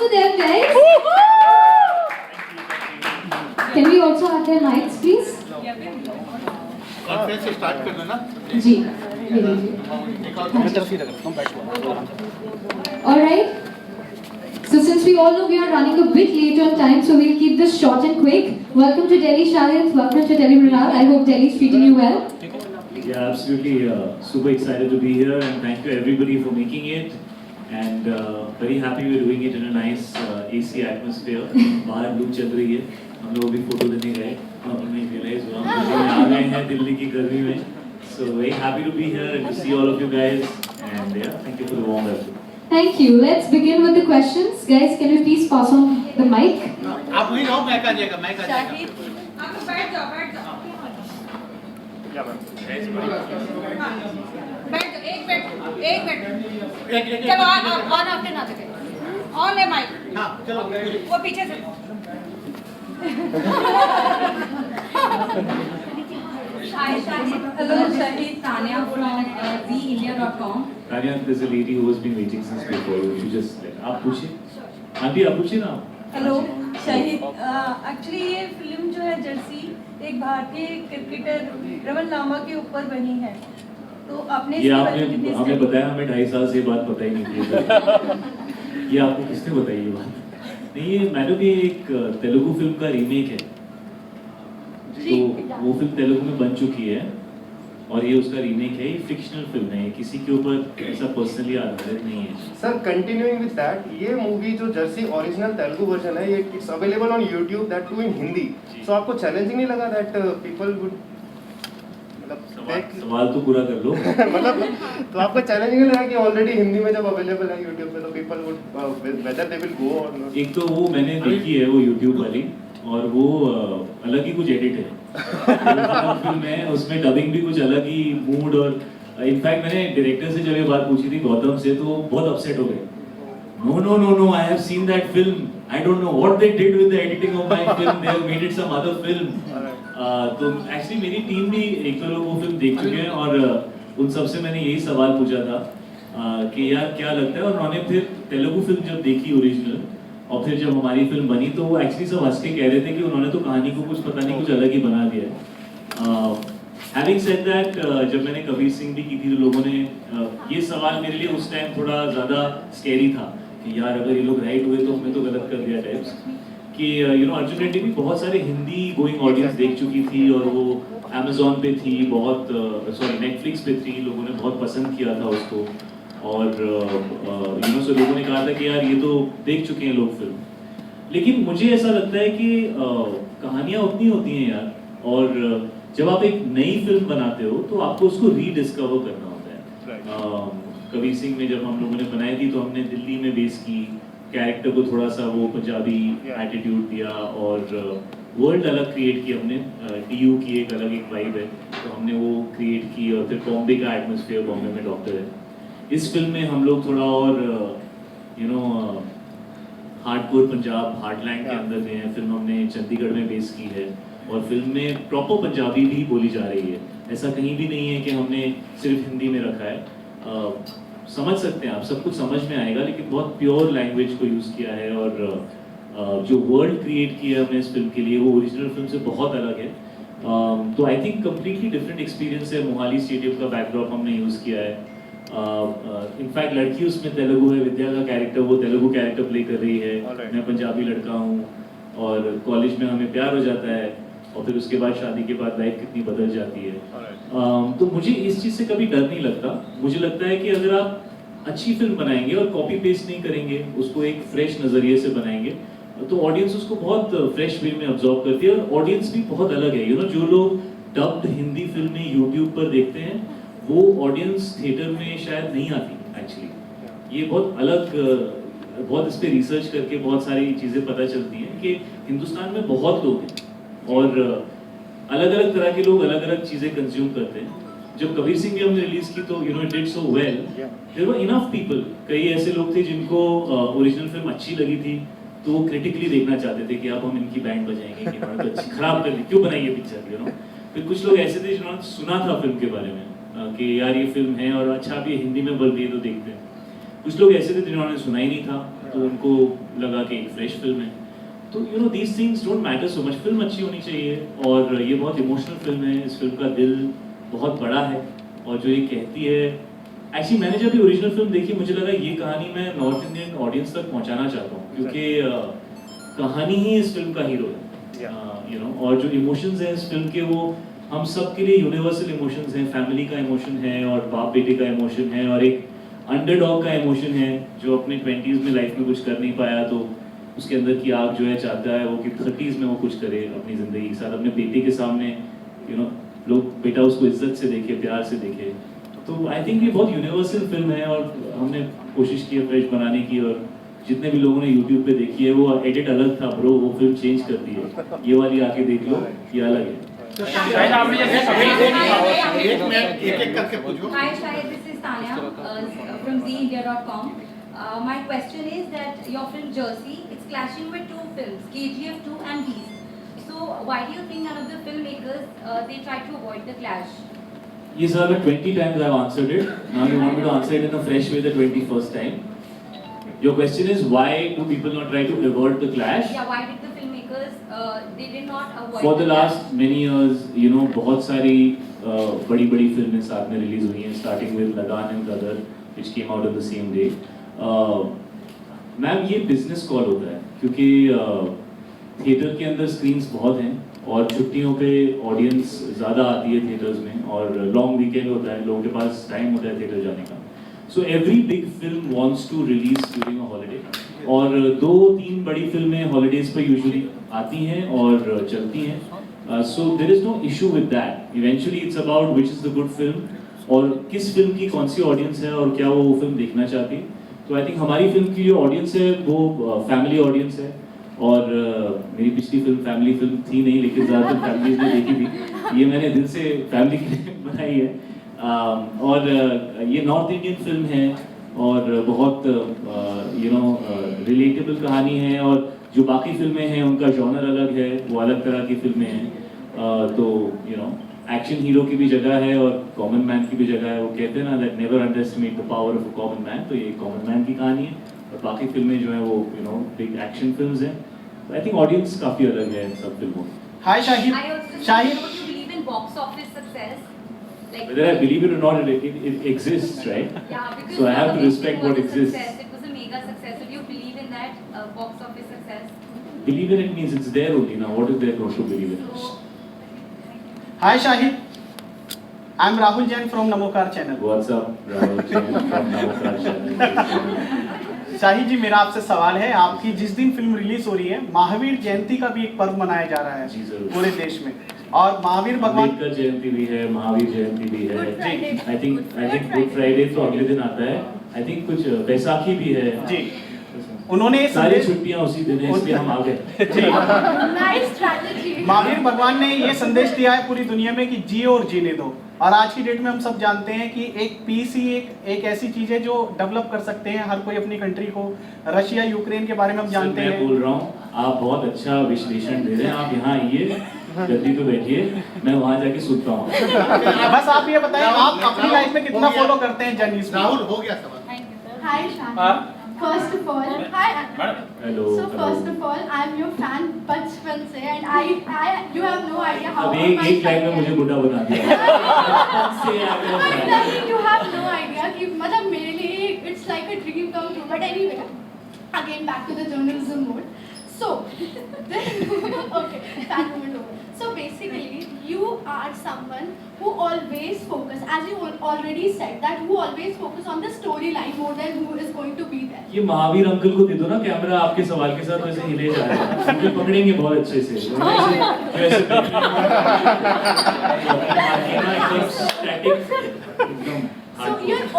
for them, guys. Can we also have their mics, please? Conference से start कर देना जी, ये लीजिए. All right. So since we all know we are running a bit late on time, so we'll keep this short and quick. Welcome to Delhi, Shahid. Welcome to Delhi, Mrinal. I hope Delhi is treating you well. Yeah, absolutely. Super excited to be here, and thank you everybody for making it. And very happy we're doing it in a nice AC atmosphere. बाहर धूप चल रही है. हम लोग भी photo लेने गए. हमने realize हुआ हम दिल्ली में आ गए हैं दिल्ली की गर्मी में. So very happy to be here and to see all of you guys. And yeah, thank you for the warm welcome. Thank you. Let's begin with the questions. Guys, can you please pass on the mic? आप वहीं रहो, मैं आ जाएगा, मैं आ जाएगा। आप बैठ जाओ बैठ जाओ एक मिनट चलो ऑन आफ्टर ना देखे ऑन है माइक हाँ चलो वो पीछे से Hello, Shahid, Tanya from theindia.com. Tanya, there's a lady who has been waiting since before. You just let. आप पूछिए. आंटी आप पूछिए ना. हेलो शाहिद, एक्चुअली ये फिल्म जो है जर्सी एक भारतीय क्रिकेटर रमन लांबा के ऊपर बनी है, तो आपने ये आपने हमें बताया, हमें 2.5 साल से ये बात पता ही नहीं थी। ये आपको किसने बताई ये बात? नहीं, ये मैडम ये एक तेलुगु फिल्म का रीमेक है, तो वो फिल्म तेलुगु में बन चुकी है और ये उसका रीमेक है। ये फिक्शनल फिल्म है, किसी के ऊपर ऐसा पर्सनली आधारित नहीं है। सर कंटिन्यूइंग विद दैट, ये मूवी जो जर्सी ओरिजिनल तेलुगु वर्जन है, ये it's available on YouTube, that too in Hindi. So आपको चैलेंजिंग नहीं लगा दैट पीपल वुड सवाल तो पूरा कर लो। मतलब तो आपको चैलेंजिंग नहीं लगा कि ऑलरेडी हिंदी में जब अवेलेबल है YouTube पे, तो people would whether they will go और नॉट? एक तो वो मैंने देखी है वो YouTube वाली, और वो अलग ही कुछ एडिट है। फिल्म है, उसमें डबिंग भी कुछ अलग ही मूड, और इनफैक्ट मैंने डायरेक्टर से जब ये बात पूछी थी गौतम से, तो वो बहुत अपसेट हो गए। No no no no, I have seen that film, I don't know what they did with the editing of my film, they have made it some other film. तो एक्चुअली मेरी टीम भी एक दो लोग वो film देख चुके हैं, और उन सबसे मैंने यही सवाल पूछा था कि यार क्या लगता है, और उन्होंने फिर तेलुगु फिल्म जब देखी ओरिजिनल, और फिर जब हमारी फिल्म बनी, तो वो एक्चुअली सब हंस के कह रहे थे कि उन्होंने तो कहानी को कुछ पता नहीं कुछ अलग ही बना दिया है। हैविंग सेड दैट, जब मैंने कबीर सिंह भी की थी, तो लोगों ने ये सवाल मेरे लिए उस टाइम थोड़ा ज़्यादा स्कैरी था कि यार अगर ये लोग राइट हुए तो हमने तो गलत कर दिया टाइप्स, कि यू नो अर्जुन रेड्डी भी बहुत सारे हिंदी गोइंग ऑडियंस देख चुकी थी, और वो अमेजोन पे थी, बहुत सॉरी नेटफ्लिक्स पे थी, लोगों ने बहुत पसंद किया था उसको, और यू नो सो लोगों ने कहा था कि यार ये तो देख चुके हैं लोग फिल्म। लेकिन मुझे ऐसा लगता है कि कहानियाँ उतनी होती हैं यार, और जब आप एक नई फिल्म बनाते हो तो आपको उसको रीडिस्कवर करना होता है। कबीर सिंह में जब हम लोगों ने बनाई थी, तो हमने दिल्ली में बेस की, कैरेक्टर को थोड़ा सा वो पंजाबी एटीट्यूड दिया, और वर्ल्ड अलग क्रिएट की हमने, DU की एक अलग एक वाइब है, तो हमने वो क्रिएट की, और फिर बॉम्बे का एटमोसफियर, बॉम्बे में डॉक्टर है। इस फिल्म में हम लोग थोड़ा और you know hardcore Punjab, heartland के अंदर गए हैं। फिल्म हमने चंडीगढ़ में बेस की है, और फिल्म में प्रॉपर पंजाबी भी बोली जा रही है, ऐसा कहीं भी नहीं है कि हमने सिर्फ हिंदी में रखा है। समझ सकते हैं आप, सब कुछ समझ में आएगा, लेकिन बहुत प्योर लैंग्वेज को यूज़ किया है, और जो वर्ल्ड क्रिएट किया है हमने इस फिल्म के लिए, वो ओरिजिनल फिल्म से बहुत अलग है। तो I think completely different experience है। मोहाली स्टेडियम का बैकड्रॉप हमने यूज़ किया है। इनफैक्ट लड़की उसमें तेलुगु है, विद्या का कैरेक्टर वो तेलुगु कैरेक्टर प्ले कर रही है, मैं पंजाबी लड़का हूँ, और कॉलेज में हमें प्यार हो जाता है, और फिर उसके बाद शादी के बाद लाइफ कितनी बदल जाती है। तो मुझे इस चीज़ से कभी डर नहीं लगता। मुझे लगता है कि अगर आप अच्छी फिल्म बनाएंगे और कॉपी पेस्ट नहीं करेंगे, उसको एक फ्रेश नज़रिए से बनाएंगे, तो ऑडियंस उसको बहुत फ्रेश वे में ऑब्जर्व करती है, और ऑडियंस भी बहुत अलग है। यू नो जो लोग डब्ड हिंदी फिल्में यूट्यूब पर देखते हैं, वो ऑडियंस थिएटर में शायद नहीं आती एक्चुअली। ये बहुत अलग, बहुत इस पर रिसर्च करके बहुत सारी चीज़ें पता चलती हैं कि हिंदुस्तान में बहुत लोग हैं, और अलग अलग तरह के लोग अलग अलग चीज़ें कंज्यूम करते हैं। जब कबीर सिंह भी हमने रिलीज की, तो you know it did so well, there were enough people. कई ऐसे लोग थे जिनको ओरिजिनल फिल्म अच्छी लगी थी, तो वो क्रिटिकली देखना चाहते थे कि अब हम इनकी बैंड बजाएंगे कि इन्होंने तो अच्छी खराब कर दी, क्यों बनाई ये पिक्चर, यू नो। फिर कुछ लोग ऐसे थे जिन्होंने सुना था फिल्म के बारे में कि यार ये फिल्म है और अच्छा भी हिंदी में बन रही है तो देखते हैं। कुछ लोग ऐसे थे जिन्होंने सुना ही नहीं था, तो उनको लगा कि एक फ्रेश फिल्म है। तो you know these things don't matter so much, film अच्छी होनी चाहिए। और ये बहुत इमोशनल फिल्म है, इस फिल्म का दिल बहुत बड़ा है, और जो ये कहती है, एक्चुअली मैंने जब ये ओरिजिनल फिल्म देखी मुझे लगा ये कहानी मैं नॉर्थ इंडियन ऑडियंस तक पहुंचाना चाहता हूँ, क्योंकि कहानी ही इस फिल्म का हीरो है, यू नो। और जो इमोशंस हैं इस फिल्म के, वो हम सब के लिए यूनिवर्सल इमोशंस हैं। फैमिली का इमोशन है, और बाप बेटे का इमोशन है, और एक अंडरडॉग का इमोशन है जो अपने 20s में लाइफ में कुछ कर नहीं पाया, तो उसके अंदर की आग जो है चाहता है वो कि 30s में वो कुछ करे अपनी ज़िंदगी के साथ, अपने बेटे के सामने, यू नो, लोग बेटा उसको इज्जत से देखे, प्यार से देखे। तो आई थिंक ये बहुत यूनिवर्सल फिल्म है, और हमने कोशिश की है फ्रेश बनाने की, और जितने भी लोगों ने यूट्यूब पे देखी है, वो एडिट अलग था ब्रो, वो फिल्म चेंज कर दी है, ये वाली आके देख लो, ये अलग है। शायद आपने जैसे सभी एक मिनट एक करके पूछो। Hi Shahid, this is Tanya from ZeeIndia.com. My question is that your film Jersey, it's clashing with two films, KGF 2 and Beast. So why do you think none of the filmmakers they try to avoid the clash? ये sir 20 times I've answered it. Now you want me to answer it in a fresh way the 21st time. Your question is why do people not try to avoid the clash? Yeah, why did the filmmakers they did not avoid For the clash? last many years, you know, बहुत सारी बड़ी फिल्में साथ में release हुई हैं, starting with Lagaan and Gadar, which came out on the same day. Ma'am ये business call होता है, क्योंकि थिएटर के अंदर स्क्रीन्स बहुत हैं, और छुट्टियों पे ऑडियंस ज़्यादा आती है थिएटर्स में, और लॉन्ग वीकेंड होता है, लोगों के पास टाइम होता है थिएटर जाने का। So every big film wants to release during a holiday, और 2-3 बड़ी फिल्में हॉलीडेज पर यूजुअली आती हैं और चलती हैं। So there is no issue with that. Eventually it's about which is the good film, और किस फिल्म की कौन सी ऑडियंस है, और क्या वो फिल्म देखना चाहती है। तो आई थिंक हमारी फिल्म की जो ऑडियंस है वो फैमिली ऑडियंस है, और मेरी पिछली फिल्म फैमिली फिल्म थी नहीं, लेकिन ज़्यादातर फैमिलीज ने देखी थी, ये मैंने दिल से फैमिली के लिए बनाई है। और ये नॉर्थ इंडियन फिल्म है, और बहुत यू नो रिलेटेबल कहानी है, और जो बाकी फिल्में हैं उनका जॉनर अलग है, वो अलग तरह की फिल्में हैं। तो यू नो एक्शन हीरो की भी जगह है और कॉमन मैन की भी जगह है। वो कहते हैं ना that never underestimate the power of a common man, तो ये कॉमन मैन की कहानी है, और बाकी फिल्में जो हैं वो you know big action films हैं। आई थिंक ऑडियंस काफ़ी अलग है सब फिल्मों की। Hi Shahid. I also Shahid don't you believe in box office success? Like Whether I believe it or not, it exists, right? yeah, because So I have to Mother respect was what a exists. success. It was a mega success. So do you believe in that box office success? Believe in it means it's there only. Now, what is there not to believe in? So hi Shahid, I am Rahul Jain from Namokar channel. What's up, Rahul Jain from Navakar channel. Shahid ji, मेरा आपसे सवाल है, आपकी जिस दिन film release हो रही है, महावीर जयंती का भी एक पर्व मनाया जा रहा जी, है जरूर। पूरे देश में, और महावीर भगवान अम्बेडकर जयंती भी है, महावीर जयंती भी है। Good Friday. I think good Friday तो अगले दिन आता है। आई थिंक कुछ बैसाखी भी है। जी, उन्होंने ये सारी संदेश छुट्टियां उसी दिन है, इसलिए हम आ गए। जी, Nice strategy. महावीर भगवान ने ये संदेश दिया है पूरी दुनिया में कि जियो और जीने दो। और आज की डेट में हम सब जानते हैं कि एक पीस ही एक ऐसी चीज है जो डेवलप कर सकते हैं हर कोई अपनी कंट्री को। रशिया यूक्रेन के बारे में हम जानते मैं हैं। बोल रहा हूँ, आप बहुत अच्छा विश्लेषण दे रहे हैं। आप यहाँ आइए, गद्दी पे बैठिए, मैं वहाँ जाके सुनता हूँ। बस आप ये बताएं, आप अपनी लाइफ में कितना फॉलो करते हैं जर्नलिस्ट? राहुल हो गया सवाल। thank you sir. Hi Shahid. First of all, hi. Hello. So first of all, I'm your fan बचपन से, and I you have no idea how. अब एक लाइन में मुझे बुढ़ा बना दिया। But नहीं, you have no idea कि मतलब मेरे लिए it's like a dream come true. But anyway, again back to the journalism mode. So, okay, fan moment over. So basically, you are someone who always focus, as you already said, that who always focus on the storyline more than who is going to be there. ये Mahavir uncle को दे दो ना camera, आपके सवाल के साथ वैसे हिले जा रहा है। अंकल पकड़ेंगे बहुत अच्छे से। So you're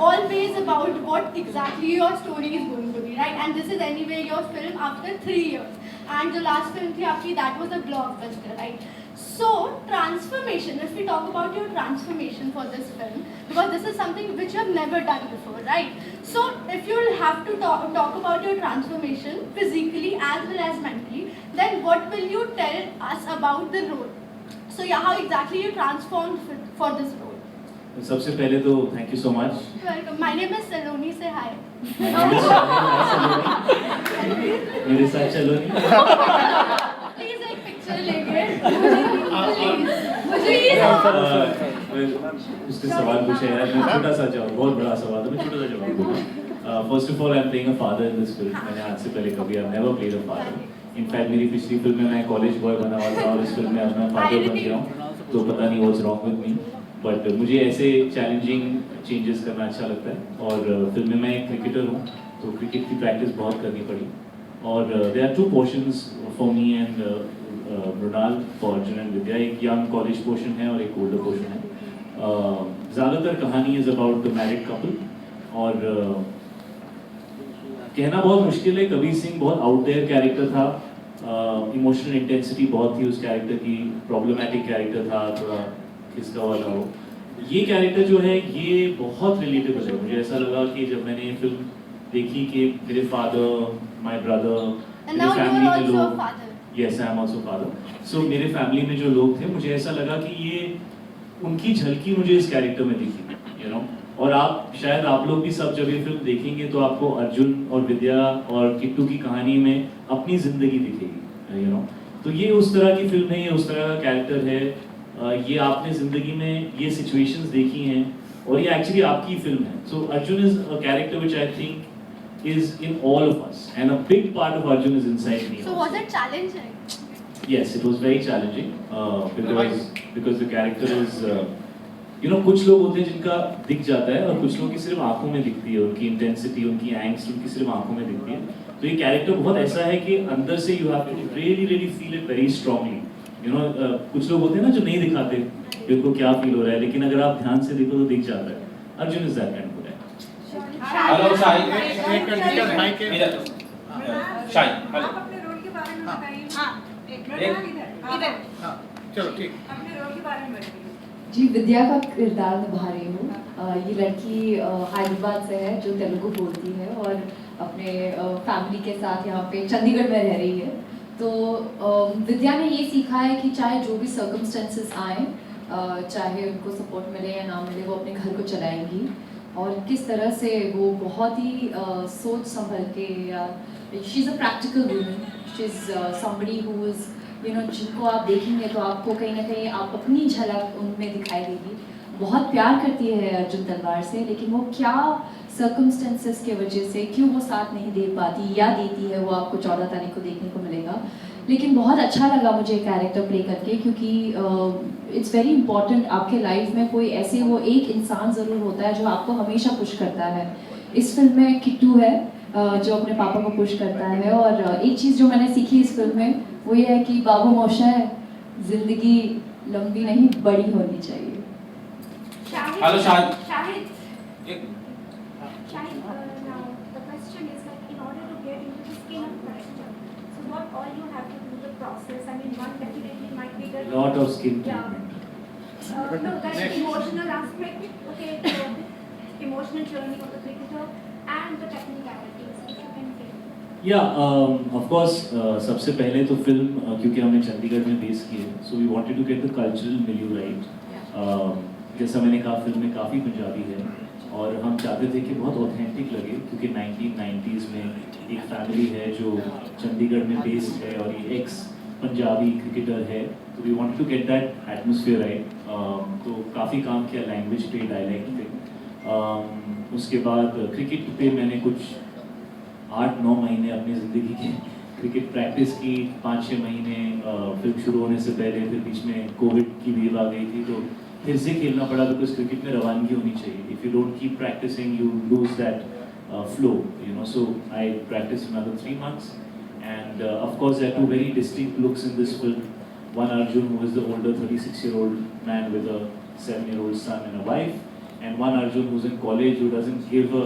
always about what exactly your story is going to be, right? And this is anyway your film after 3 years. And the last film थी आपकी, that was a blockbuster, right? So transformation, if we talk about your transformation for this film, because this is something which you have never done before, right? So if you'll have to talk about your transformation physically as well as mentally, then what will you tell us about the role? So yeah, how exactly you transformed for this role? सबसे पहले तो thank you so much. Welcome. My name is Saloni. Say hi. मेरे साथ चलो नहीं। Please एक picture लेंगे मुझे ये उसने सवाल पूछा यार, मैं छोटा सा जवाब, बहुत बड़ा सवाल था, मैं छोटा सा जवाब दूंगा। First of all I am playing a father in this film. मैंने आज से पहले कभी I never played a father. In fact मेरी पिछली फिल्म में मैं कॉलेज बॉय बना हुआ था और इस फिल्म में अब मैं फादर बन गया हूँ, तो पता नहीं what's wrong with me. But मुझे ऐसे चैलेंजिंग चेंजेस करना अच्छा लगता है। और फिल्म में मैं एक क्रिकेटर हूँ, तो क्रिकेट की प्रैक्टिस बहुत करनी पड़ी। और there are two portions for me and Mrunal, for Arjun and Vidya. एक यंग कॉलेज पोर्शन है और एक ओल्डर पोर्शन है। ज़्यादातर कहानी is about the married couple. और कहना बहुत मुश्किल है, कबीर सिंह बहुत आउट देयर कैरेक्टर था। इमोशनल इंटेंसिटी बहुत थी उस कैरेक्टर की, प्रॉब्लमैटिक कैरेक्टर था, थोड़ा किसका वाला हो। ये कैरेक्टर जो है ये बहुत रिलेटेबल है। मुझे ऐसा लगा कि जब मैंने ये फिल्म देखी कि मेरे फादर, माय ब्रदर, मेरे फैमिली में लोग, yes I am also father, so मेरे फैमिली में जो लोग थे, मुझे ऐसा लगा कि ये उनकी झलकी मुझे इस कैरेक्टर में दिखी, यू नो। और आप शायद आप लोग भी सब जब ये फिल्म देखेंगे तो आपको अर्जुन और विद्या और किट्टू की कहानी में अपनी जिंदगी दिखेगी, यू नो। तो ये उस तरह की फिल्म है, ये उस तरह का कैरेक्टर है। ये आपने जिंदगी में ये सिचुएशंस देखी हैं और ये एक्चुअली आपकी फिल्म है। So Arjun is a character which I think is in all of us, and a big part of Arjun is inside me. So was it challenging? Yes, it was very challenging because the character is you know, कुछ लोग होते हैं जिनका दिख जाता है और कुछ लोगों की सिर्फ आंखों में दिखती है, उनकी इंटेंसिटी, उनकी एंग्स्ट उनकी सिर्फ आंखों में दिखती है। तो ये कैरेक्टर बहुत ऐसा है कि अंदर से you have to really feel it very strongly, you know। कुछ लोग होते हैं ना जो नहीं दिखाते कि उनको क्या फील हो रहा है, लेकिन अगर आप ध्यान से देखो तो दिख जाता है। Arjun is that kind of guy। Hello Shahid, Shahid hello. आप अपने रोल के बारे में बताइए। चलो ठीक। अपने रोल के बारे में बताइए। जी, विद्या का किरदार निभा रही हूँ। ये लड़की हैदराबाद से है जो तेलुगु बोलती है और अपने फैमिली के साथ यहाँ पे चंडीगढ़ में रह रही है। तो विद्या ने ये सीखा है कि चाहे जो भी सर्कमस्टेंसेस आए, चाहे उनको सपोर्ट मिले या ना मिले, वो अपने घर को चलाएंगी। और किस तरह से वो बहुत ही सोच संभल के, या she is a practical woman, she is somebody who is you know, जिनको आप देखेंगे तो आपको कहीं ना कहीं आप अपनी झलक उनमें दिखाई देगी। बहुत प्यार करती है अर्जुन तलवार से, लेकिन वो क्या सर्कमस्टेंसेस के वजह से क्यों वो साथ नहीं दे पाती या देती है, वो आपको 14 तारीख को देखने को मिलेगा। लेकिन बहुत अच्छा लगा मुझे कैरेक्टर प्ले करके, क्योंकि इट्स वेरी इंपॉर्टेंट आपके लाइफ में कोई ऐसे वो एक इंसान ज़रूर होता है जो आपको हमेशा पुश करता है। इस फिल्म में किट्टू है जो अपने पापा को पुश करता है। और एक चीज़ जो मैंने सीखी इस फिल्म में वो ये है कि बाबू मोशा, ज़िंदगी लंबी नहीं बड़ी होनी चाहिए। Hello Shahid. Shahid, now the question is like, in order to get into the skin of character, so what all you have to do the process? I mean, one definitely might be the Lot of skin yeah. treatment. No, that's the emotional aspect. Okay, the emotional journey of the cricketer and the technicalities. If you can take. या of course सबसे पहले तो film क्योंकि हमने चंडीगढ़ में base की है, so we wanted to get the cultural milieu right. जैसा मैंने कहा फिल्म में काफ़ी पंजाबी है और हम चाहते थे कि बहुत ऑथेंटिक लगे, क्योंकि 1990s में एक फैमिली है जो चंडीगढ़ में बेस्ड है और ये एक्स पंजाबी क्रिकेटर है, तो we wanted to get that atmosphere right. तो काफ़ी काम किया लैंग्वेज पे, डायलेक्ट पे। उसके बाद क्रिकेट पे मैंने कुछ 8-9 महीने अपनी ज़िंदगी की क्रिकेट प्रैक्टिस की, 5-6 महीने फिल्म शुरू होने से पहले। फिर बीच में कोविड की वेव आ गई थी तो फिर से खेलना पड़ा, बिकॉज क्रिकेट में रवानगी होनी चाहिए। If you don't keep practising you lose that flow, you know. So I practise another 3 months and of course there are two very distinct looks in this film. One Arjun, who is the older 36-year-old man with a 7-year-old son and a wife, and one Arjun who's in college who doesn't give a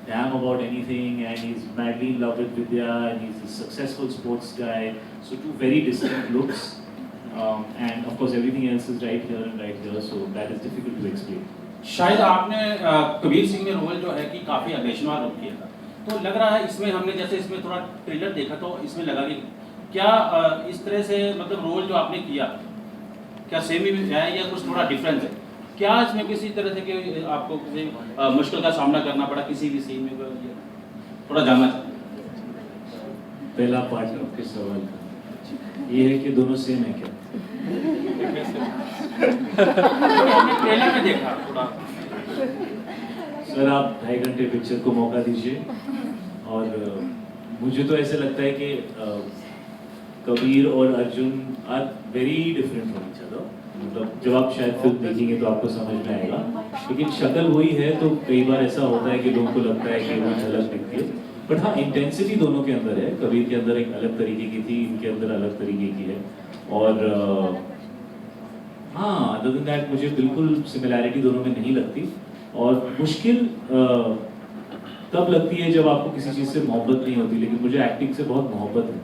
damn about anything and he's madly in love with Vidya and he's a successful sports guy. So two very distinct looks, and of course everything else is right here and right here, so that is difficult to explain. शायद आपने कबीर सिंह में role जो है कि काफ़ी आवेशवान role किया था, तो लग रहा है इसमें हमने जैसे इसमें थोड़ा ट्रेलर देखा तो इसमें लगा कि क्या इस तरह से मतलब रोल जो आपने किया क्या सेम ही है या कुछ थोड़ा डिफरेंस है? क्या इसमें किसी तरह से कि आपको किसी मुश्किल का सामना करना पड़ा किसी भी सीन में? थोड़ा जानना चाहते हैं। पहला पार्ट आपके सवाल का ये है कि दोनों सेम है क्या? हमने ट्रेलर में देखा थोड़ा। सर आप 2.5 घंटे पिक्चर को मौका दीजिए और मुझे तो ऐसे लगता है कि कबीर और Arjun are very different from each other. मतलब जब आप शायद फिल्म देखेंगे तो आपको समझ में आएगा, लेकिन शक्ल वही है तो कई बार ऐसा होता है कि लोगों को लगता है कि वो झलक दिखती है, बट हाँ इंटेंसिटी दोनों के अंदर है। कबीर के अंदर एक अलग तरीके की थी, इनके अंदर अलग तरीके की है। और हाँ अदर देन दैट मुझे बिल्कुल सिमिलैरिटी दोनों में नहीं लगती। और मुश्किल तब लगती है जब आपको किसी चीज़ से मोहब्बत नहीं होती, लेकिन मुझे एक्टिंग से बहुत मोहब्बत है,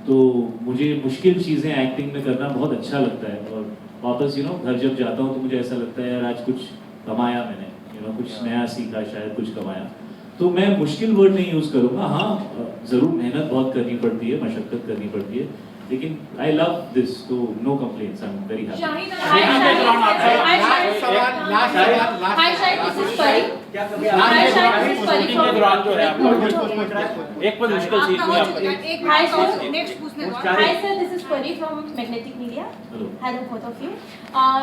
तो मुझे मुश्किल चीज़ें एक्टिंग में करना बहुत अच्छा लगता है। और वापस घर जब जाता हूँ तो मुझे ऐसा लगता है यार आज कुछ कमाया मैंने, कुछ नया सीखा, शायद कुछ कमाया। तो मैं मुश्किल वर्ड नहीं यूज़ करूँगा। हाँ ज़रूर मेहनत बहुत करनी पड़ती है, मशक्क़त करनी पड़ती है, लेकिन आई लव दिस, तो no complaints, I am very happy. एक पर मुश्किल सीख में hi sir, this is Pari from magnetic media. Hello both of you.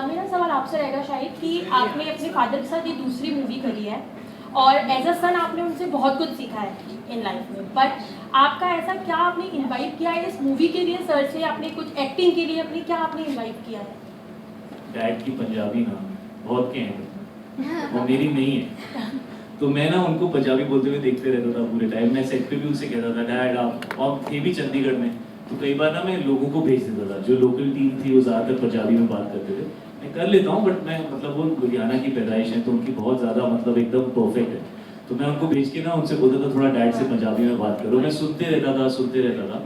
मेरा सवाल आपसे रहेगा शाहिद कि आपने अपने फादर के साथ ये दूसरी मूवी करी है और एज अ सन आपने उनसे बहुत कुछ सीखा है इन लाइफ में, बट आपका ऐसा क्या आपने इनवाइट किया है इस मूवी के लिए सर से, आपने कुछ एक्टिंग के लिए अपनी क्या आपने इनवाइट किया है? डैड की पंजाबी ना बहुत के हैं और मेरी नहीं है, तो मैं ना उनको पंजाबी बोलते हुए देखते रहता था पूरे टाइम। मैं सेट पे भी उनसे कहता था डैड आप, और थे भी चंडीगढ़ में, तो कई बार ना मैं लोगों को भेज देता था, जो लोकल टीम थी वो ज़्यादातर पंजाबी में बात करते थे। मैं कर लेता हूँ बट मैं मतलब वो लुधियाना की पैदाइश है तो उनकी बहुत ज़्यादा मतलब एकदम परफेक्ट है, तो मैं उनको भेज के ना उनसे बोलता था थोड़ा डैड से पंजाबी में बात करो। मैं सुनते रहता था।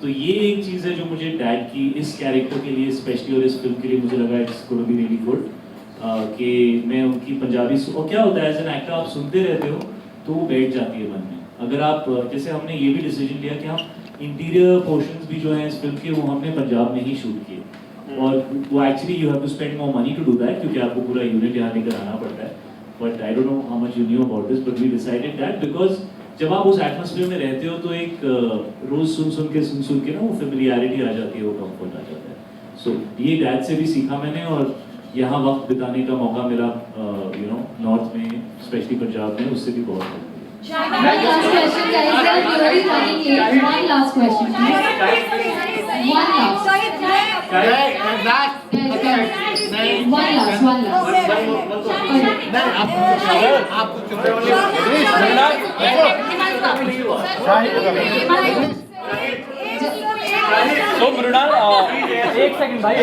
तो ये एक चीज़ है जो मुझे डैड की इस कैरेक्टर के लिए स्पेशली और इस फिल्म के लिए मुझे लगा it's gonna be really good कि मैं उनकी पंजाबी, और क्या होता है एज एन एक्टर आप सुनते रहते हो तो वो बैठ जाती है मन में। अगर आप जैसे हमने ये भी डिसीजन लिया कि हम इंटीरियर पोर्शंस भी जो हैं इस फिल्म के वो हमने पंजाब में ही शूट किए, और वो actually you have to spend more money to do that क्योंकि आपको पूरा यूनिट यहाँ लेकर आना पड़ता है। But I don't know how much you knew about this, but we decided that because जब आप उस एटमॉस्फेयर में रहते हो तो एक रोज सुन के ना वो फेमिलियरिटी आ जाती है, वो कंफर्ट आ जाता है। सो ये डैड से भी सीखा मैंने, और यहाँ वक्त बिताने का मौका मिला नॉर्थ में स्पेशली पंजाब में, उससे भी बहुत Last question, guys. We are already running late. One last question, please. One last. One last. तो मृणाल एक सेकंड भाई,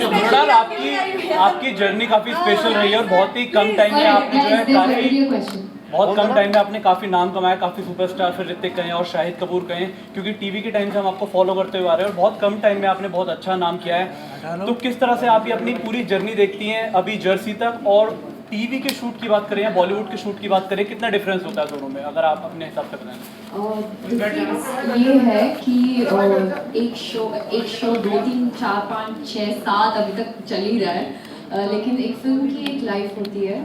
मृणाल आपकी जर्नी काफी स्पेशल रही है और बहुत ही कम टाइम में आपने जो है काफी नाम कमाया, काफी सुपरस्टार फिर ऋतिक कहें और शाहिद कपूर कहें, क्योंकि टीवी के टाइम से हम आपको फॉलो करते हुए आ रहे हैं और बहुत कम टाइम में आपने बहुत अच्छा नाम किया है। तो किस तरह से आप ये अपनी पूरी जर्नी देखती हैं अभी जर्सी तक, और टीवी के शूट की बात करें या बॉलीवुड के शूट की बात करें, कितना डिफरेंस होता है दोनों में, अगर आप अपने हिसाब से बताएं? डिफरेंस ये है कि एक शो 2, 3, 4, 5, 6, 7 अभी तक चल ही रहा है, लेकिन एक फिल्म की एक लाइफ होती है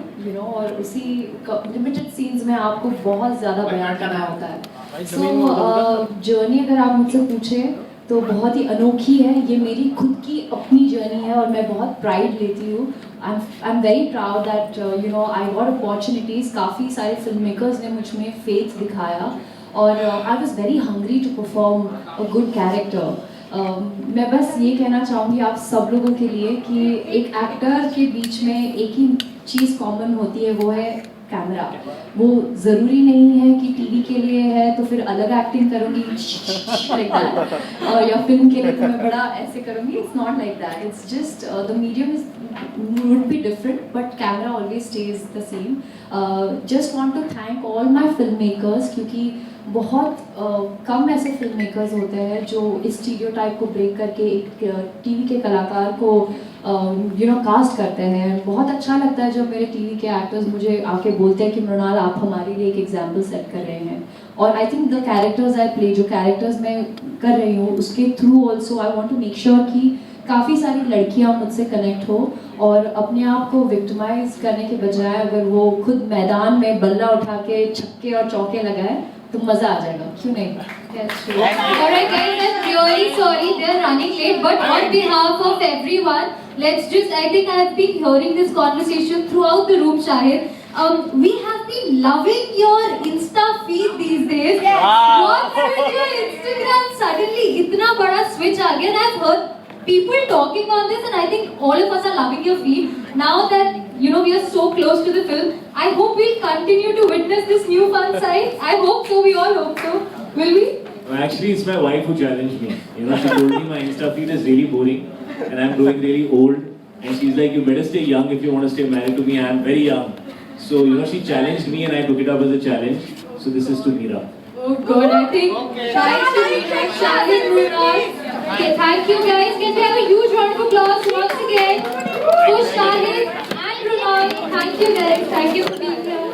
और उसी लिमिटेड सीन्स में आपको बहुत ज़्यादा बयान करना होता है। सो जर्नी अगर आप मुझसे पूछें तो बहुत ही अनोखी है, ये मेरी खुद की अपनी जर्नी है और मैं बहुत प्राइड लेती हूँ। आई am very proud that I got opportunities, काफ़ी सारे फिल्म मेकर्स ने मुझ में फेथ दिखाया और I was very hungry to perform a good character. मैं बस ये कहना चाहूँगी आप सब लोगों के लिए कि एक एक्टर के बीच में एक ही चीज़ कॉमन होती है, वो है कैमरा। वो ज़रूरी नहीं है कि टीवी के लिए है तो फिर अलग एक्टिंग करूँगी या फिल्म के लिए तो मैं बड़ा ऐसे करूँगी। It's not like that, it's just the medium is would be different but camera always stays the same. Just want to thank all my filmmakers, क्योंकि बहुत कम ऐसे फिल्म मेकर्स होते हैं जो इस स्टीरियोटाइप को ब्रेक करके एक टीवी के कलाकार को कास्ट करते हैं। बहुत अच्छा लगता है जब मेरे टीवी के एक्टर्स मुझे आके बोलते हैं कि मृणाल आप हमारे लिए एक एग्जाम्पल सेट कर रहे हैं। और I think the characters I play, जो कैरेक्टर्स मैं कर रही हूँ उसके through also I want to make sure कि काफ़ी सारी लड़कियाँ मुझसे कनेक्ट हो और अपने आप को विक्टिमाइज करने के बजाय अगर वो खुद मैदान में बल्ला उठा के छक्के और चौके लगाए तो मजा आ जाएगा, क्यों नहीं? That's true. Alright guys, I'm really sorry they're running late, but on behalf of everyone, let's just, I think I've been hearing this conversation throughout the room, Shahid. We have been loving your Insta feed these days. Yes. What's with your Instagram? Suddenly, इतना बड़ा switch आ गया, and I've heard people talking on this, and I think all of us are loving your feed. Now that you know we are so close to the film, I hope we'll continue to witness this new fun side. I hope so. We all hope so. Will we? Actually, it's my wife who challenged me. You know, she told me my Insta feed is really boring, and I'm growing really old. And she's like, you better stay young if you want to stay married to me. I'm very young. So you know, she challenged me, and I took it up as a challenge. So this is to Meera. Oh God, I think thanks to me, Shahid Murad. Okay, thank you guys. Can we have a huge round of applause once again for Shahid and Runal? Thank you guys. Thank you for being here.